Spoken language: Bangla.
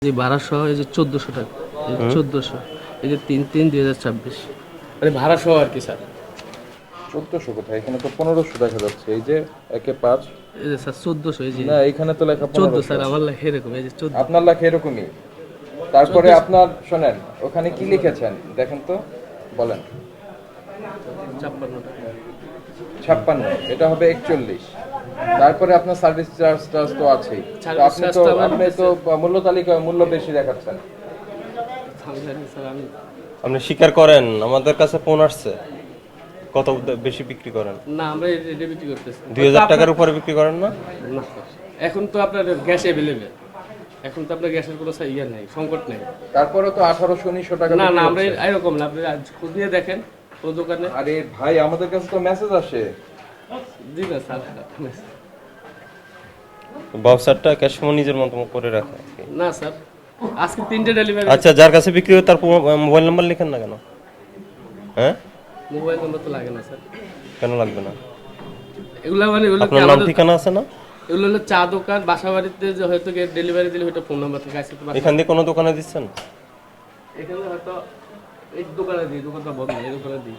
যে ভাড়া সহ এই যে 1400 টাকা, এই 1400, এই যে 3-3-2026, মানে ভাড়া সহ আর কি স্যার। 1400 কোথায়? এখানে তো 1500 দেখা যাচ্ছে। এই যে একে 5। এই যে স্যার 1400, এই যে না, এখানে তো লেখা 14 স্যার, 1500। আমার লেখা এরকম, এই যে 14, আপনার লেখা এরকমই। তারপরে 14, আপনার শোনেন, ওখানে কি লিখেছেন দেখেন তো, বলেন। 56 টাকা। 56, এটা হবে 41। তারপরে আপনার সার্ভিস চার্জ টার্জ তো আছেই। তো সার্ভিস আপনি তো চার্জটা আমার আপনি তো মূল্য তালিকায় মূল্য বেশি দেখাচ্ছেন। আমি জানি স্যার, আমি আপনি স্বীকার করেন আমাদের কাছে ফোন আসছে কত বেশি বিক্রি করেন? না, আমরা এটা বিক্রি করতেছি 2000 টাকার উপরে বিক্রি করেন না? না স্যার, এখন তো আপনার গ্যাস অ্যাভেলেবেল, এখন তো আপনার গ্যাসের কোনো ইয়ে নেই, সংকট নেই। তারপরে তো 1800-1900 টাকা না বিক্রি না, আমরা হচ্ছে। এরকম না, আপনি খোঁজ নিয়ে দেখেন কোন দোকানে। আরে ভাই, আমাদের কাছে তো মেসেজ আসে। জি না স্যার, ব্যবসাটা ক্যাশ নিজের মতো করে রাখে। না স্যার, আজকে 3টে ডেলিভারি। আচ্ছা, যার কাছে বিক্রি হয় তার মোবাইল নাম্বার লিখেন না কেন? হ্যাঁ, মোবাইল নাম্বার তো লাগে না স্যার, কেন লাগবে না? এগুলা মানে এগুলো কি আপনার নাম আমাদের, ঠিকানা আছে না? এগুলো হলো চা দোকান, বাসা বাড়িতে যে হয়তো ডেলিভারি দিলে ওইটা ফোন নাম্বার থেকে আসে তো এখান দিয়ে কোনো দোকানে দিচ্ছেন? এখানে হয়তো এই দোকানে দিই, দোকানটা বন্ধ, এই দোকানে দিই।